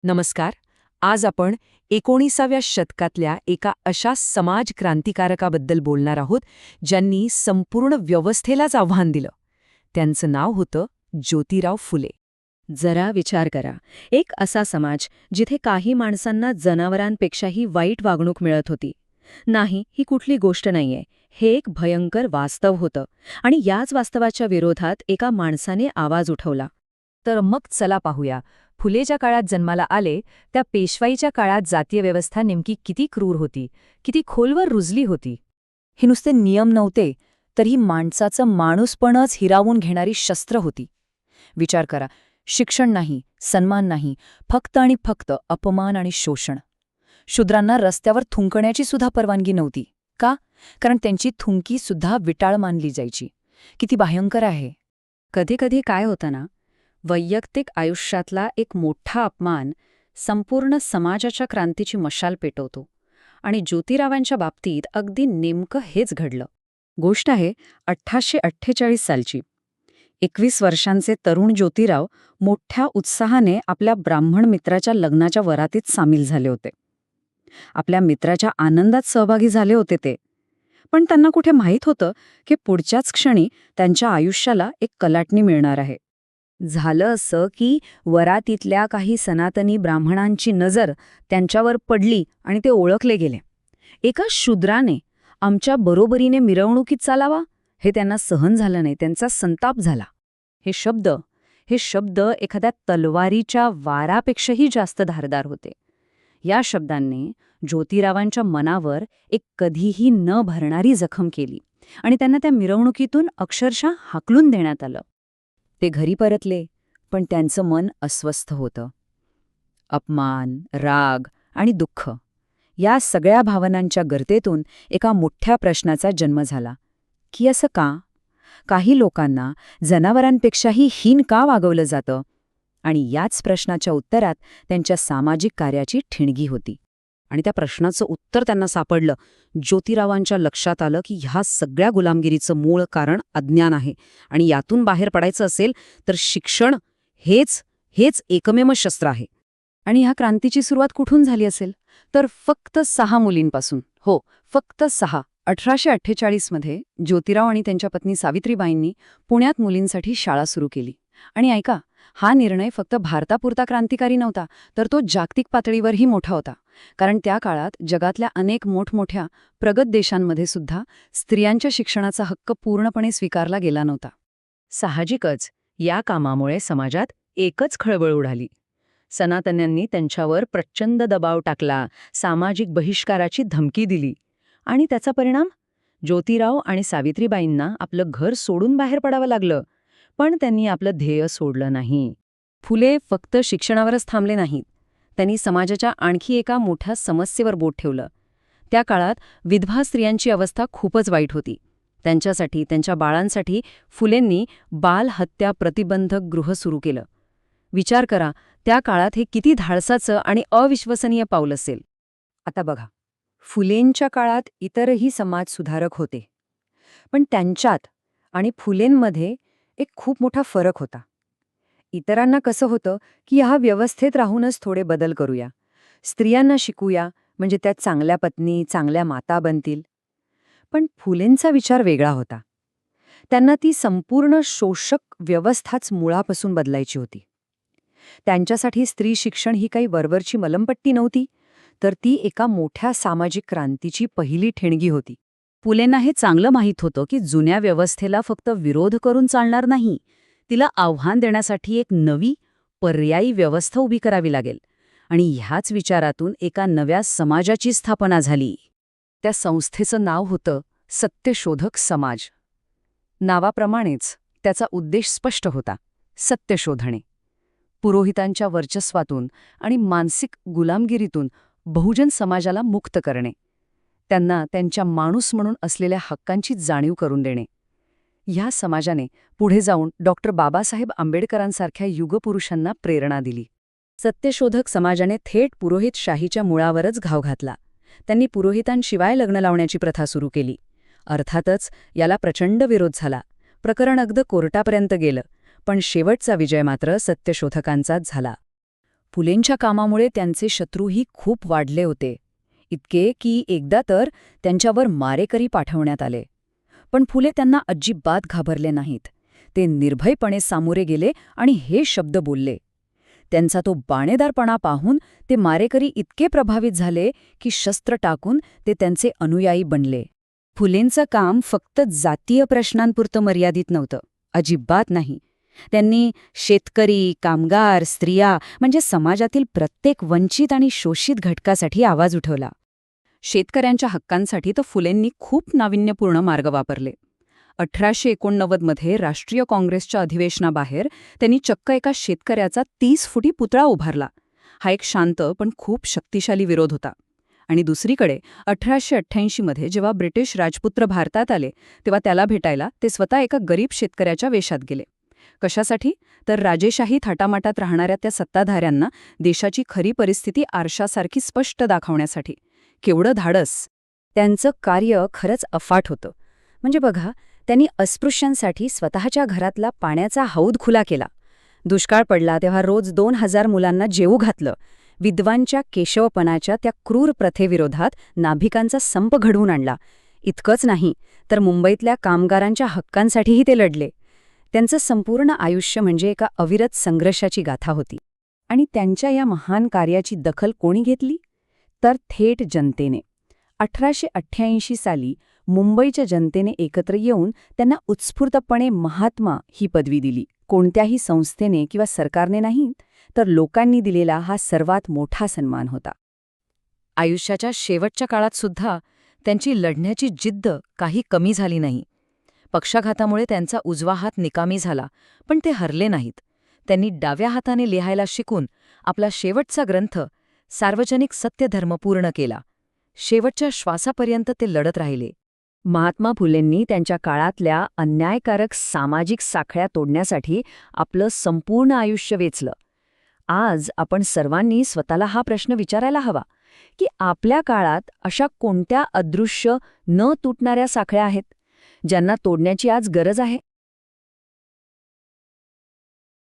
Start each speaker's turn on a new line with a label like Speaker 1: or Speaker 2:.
Speaker 1: नमस्कार. आज आपण 19व्या शतकातल्या एका अशा समाज क्रांतिकारकाबद्दल बोलणार आहोत ज्यांनी संपूर्ण व्यवस्थेलाच आव्हान दिलं. त्यांचं नाव होतं ज्योतिराव फुले.
Speaker 2: जरा विचार करा, एक असा समाज जिथे काही माणसांना जनावरांपेक्षाही वाईट वागणूक मिळत होती. नाही, ही कुठली गोष्ट नाहीये, हे एक भयंकर वास्तव होतं. आणि याच वास्तवाच्या विरोधात एका माणसाने आवाज उठवला.
Speaker 3: तर मग चला पाहूया, फुले ज्या काळात जन्माला आले त्या पेशवाईच्या काळात जातीय व्यवस्था नेमकी किती क्रूर होती, किती खोलवर रुजली होती.
Speaker 2: हे नुसते नियम नव्हते, तर ही माणसाचं माणूसपणच हिरावून घेणारी शस्त्र होती. विचार करा, शिक्षण नाही, सन्मान नाही, फक्त आणि फक्त अपमान आणि शोषण. शूद्रांना रस्त्यावर थुंकण्याची सुद्धा परवानगी नव्हती. का? कारण त्यांची थुंकी सुद्धा विटाळ मानली जायची. किती भयंकर आहे. कधीकधी काय होतं ना, वैयक्तिक आयुष्यातला एक मोठा अपमान संपूर्ण समाजाच्या क्रांतीची मशाल पेटवतो. आणि ज्योतिरावांच्या बाबतीत अगदी नेमकं हेच घडलं. गोष्ट आहे 1848 सालची. 21 वर्षांचे तरुण ज्योतिराव मोठ्या उत्साहाने आपल्या ब्राह्मण मित्राच्या लग्नाच्या वरातीत सामील झाले होते. आपल्या मित्राच्या आनंदात सहभागी झाले होते ते. पण त्यांना कुठे माहीत होतं की पुढच्याच क्षणी त्यांच्या आयुष्याला एक कलाटणी मिळणार आहे.
Speaker 3: झालं असं की वरातीतल्या काही सनातनी ब्राह्मणांची नजर त्यांच्यावर पडली आणि ते ओळखले गेले. एका शूद्राने आमच्या बरोबरीने मिरवणुकीत चालावा हे त्यांना सहन झालं नाही. त्यांचा संताप झाला. हे शब्द एखाद्या तलवारीच्या वारापेक्षाही जास्त धारदार होते. या शब्दांनी ज्योतिरावांच्या मनावर एक कधीही न भरणारी जखम केली आणि त्यांना त्या मिरवणुकीतून अक्षरशः हाकलून देण्यात आलं.
Speaker 2: ते घरी परतले, पण त्यांचं मन अस्वस्थ होतं. अपमान, राग आणि दुःख या सगळ्या भावनांच्या गर्तेतून एका मोठ्या प्रश्नाचा जन्म झाला, की असं का? काही लोकांना जनावरांपेक्षाही हीन का वागवलं जातं? आणि याच प्रश्नाच्या उत्तरात त्यांच्या सामाजिक कार्याची ठिणगी होती.
Speaker 1: आणि त्या प्रश्नाचं उत्तर त्यांना सापडलं. ज्योतिरावांच्या लक्षात आलं की ह्या सगळ्या गुलामगिरीचं मूळ कारण अज्ञान आहे आणि यातून बाहेर पडायचं असेल तर शिक्षण हेच एकमेव शस्त्र आहे.
Speaker 2: आणि ह्या क्रांतीची सुरुवात कुठून झाली असेल? तर फक्त 6 मुलींपासून. हो, फक्त 6. 1848 मध्ये ज्योतिराव आणि त्यांच्या पत्नी सावित्रीबाईंनी पुण्यात मुलींसाठी शाळा सुरू केली. आणि ऐका, हा निर्णय फक्त भारतापुरता क्रांतिकारी नव्हता, तर तो जागतिक पातळीवरही मोठा होता. कारण त्या काळात जगातल्या अनेक मोठमोठ्या प्रगत देशांमध्ये सुद्धा स्त्रियांच्या शिक्षणाचा हक्क पूर्णपणे स्वीकारला गेला नव्हता.
Speaker 3: साहजिकच या कामामुळे समाजात एकच खळबळ उडाली. सनातन्यांनी त्यांच्यावर प्रचंड दबाव टाकला, सामाजिक बहिष्काराची धमकी दिली. आणि त्याचा परिणाम? ज्योतिराव आणि सावित्रीबाईंना आपलं घर सोडून बाहेर पडावं लागलं. पण त्यांनी आपलं ध्येय सोडलं नाही.
Speaker 2: फुले फक्त शिक्षणावरच थांबले नाहीत. त्यांनी समाजाच्या आणखी एका मोठ्या समस्येवर बोट ठेवलं. त्या काळात विधवा स्त्रियांची अवस्था खूपच वाईट होती. त्यांच्यासाठी, त्यांच्या बाळांसाठी फुलेंनी बाल हत्या प्रतिबंधक गृह सुरू केलं. विचार करा, त्या काळात हे किती धाडसाचं आणि अविश्वसनीय पाऊल असेल.
Speaker 1: आता बघा, फुलेंच्या काळात इतरही समाजसुधारक होते. पण त्यांच्यात आणि फुलेंमध्ये एक खूप मोठा फरक होता. इतरांना कसं होतं की ह्या व्यवस्थेत राहूनच थोडे बदल करूया, स्त्रियांना शिकूया, म्हणजे त्या चांगल्या पत्नी, चांगल्या माता बनतील. पण फुलेंचा विचार वेगळा होता. त्यांना ती संपूर्ण शोषक व्यवस्थाच मुळापासून बदलायची होती. त्यांच्यासाठी स्त्री शिक्षण ही काही वरवरची मलमपट्टी नव्हती, तर ती एका मोठ्या सामाजिक क्रांतीची पहिली ठिणगी होती.
Speaker 2: फुलेंना हे चांगलं माहीत होतं की जुन्या व्यवस्थेला फक्त विरोध करून चालणार नाही, तिला आव्हान देण्यासाठी एक नवी, पर्यायी व्यवस्था उभी करावी लागेल. आणि ह्याच विचारातून एका नव्या समाजाची स्थापना झाली.
Speaker 3: त्या संस्थेचं नाव होतं सत्यशोधक समाज. नावाप्रमाणेच त्याचा उद्देश स्पष्ट होता, सत्य शोधणे. पुरोहितांच्या वर्चस्वातून आणि मानसिक गुलामगिरीतून बहुजन समाजाला मुक्त करणे. त्यांना त्यांच्या माणूस म्हणून असलेल्या हक्कांची जाणीव करून देणे. ह्या समाजाने पुढे जाऊन डॉक्टर बाबासाहेब आंबेडकरांसारख्या युगपुरुषांना प्रेरणा दिली.
Speaker 2: सत्यशोधक समाजाने थेट पुरोहितशाहीच्या मुळावरच घाव घातला. त्यांनी पुरोहितांशिवाय लग्न लावण्याची प्रथा सुरू केली. अर्थातच याला प्रचंड विरोध झाला. प्रकरण अगदी कोर्टापर्यंत गेलं. पण शेवटचा विजय मात्र सत्यशोधकांचाच झाला. फुलेंच्या कामामुळे त्यांचे शत्रूही खूप वाढले होते. इतके की एकदा तर त्यांच्यावर मारेकरी पाठवण्यात आले. पण फुले त्यांना अजिबात घाबरले नाहीत. ते निर्भयपणे सामोरे गेले आणि हे शब्द बोलले. त्यांचा तो बाणेदारपणा पाहून ते मारेकरी इतके प्रभावित झाले की शस्त्र टाकून ते त्यांचे अनुयायी बनले.
Speaker 3: फुलेंचं काम फक्त जातीय प्रश्नांपुरतं मर्यादित नव्हतं, अजिबात नाही. त्यांनी शेतकरी, कामगार, स्त्रिया म्हणजे समाजातील प्रत्येक वंचित आणि शोषित घटकासाठी आवाज उठवला. शेतकऱ्यांच्या हक्कांसाठी तर फुलेंनी खूप नाविन्यपूर्ण मार्ग वापरले. 1889 मध्ये राष्ट्रीय काँग्रेसच्या अधिवेशनाबाहेर त्यांनी चक्क एका शेतकऱ्याचा 30 फुटी पुतळा उभारला. हा एक शांत पण खूप शक्तिशाली विरोध होता. आणि दुसरीकडे 1888 मध्ये जेव्हा ब्रिटिश राजपुत्र भारतात आले तेव्हा त्याला भेटायला ते स्वतः एका गरीब शेतकऱ्याच्या वेशात गेले. कशासाठी? तर राजेशाही थाटामाटात राहणाऱ्या त्या सत्ताधाऱ्यांना देशाची खरी परिस्थिती आरशासारखी स्पष्ट दाखवण्यासाठी. केवढं धाडस!
Speaker 2: त्यांचं कार्य खरंच अफाट होतं. म्हणजे बघा, त्यांनी अस्पृश्यांसाठी स्वतःच्या घरातला पाण्याचा हौद खुला केला. दुष्काळ पडला तेव्हा रोज 2000 मुलांना जेवू घातलं. विद्वांच्या केशवपणाच्या त्या क्रूर प्रथेविरोधात नाभिकांचा संप घडवून आणला. इतकंच नाही तर मुंबईतल्या कामगारांच्या हक्कांसाठीही ते लढले. त्यांचं संपूर्ण आयुष्य म्हणजे एका अविरत संघर्षाची गाथा होती. आणि त्यांच्या या महान कार्याची दखल कोणी घेतली? तर थेट जनतेने. 1888 साली मुंबईच्या जनतेने एकत्र येऊन त्यांना उत्स्फूर्तपणे महात्मा ही पदवी दिली. कोणत्याही संस्थेने किंवा सरकारने नाही, तर लोकांनी दिलेला हा सर्वात मोठा सन्मान होता. आयुष्याच्या शेवटच्या काळात सुद्धा त्यांची लढण्याची जिद्द काही कमी झाली नाही. पक्षाघातामुळे त्यांचा उजवा हात निकामी झाला, पण ते हरले नाहीत. त्यांनी डाव्या हाताने लिहायला शिकून आपला शेवटचा ग्रंथ सार्वजनिक सत्यधर्म पूर्ण केला. शेवटच्या श्वासापर्यंत ते लढत राहिले.
Speaker 3: महात्मा फुलेंनी त्यांच्या काळातल्या अन्यायकारक सामाजिक साखळ्या तोडण्यासाठी आपलं संपूर्ण आयुष्य वेचलं. आज आपण सर्वांनी स्वतःला हा प्रश्न विचारायला हवा की आपल्या काळात अशा कोणत्या अदृश्य न तुटणाऱ्या साखळ्या आहेत ज्यांना तोडण्याची आज गरज आहे.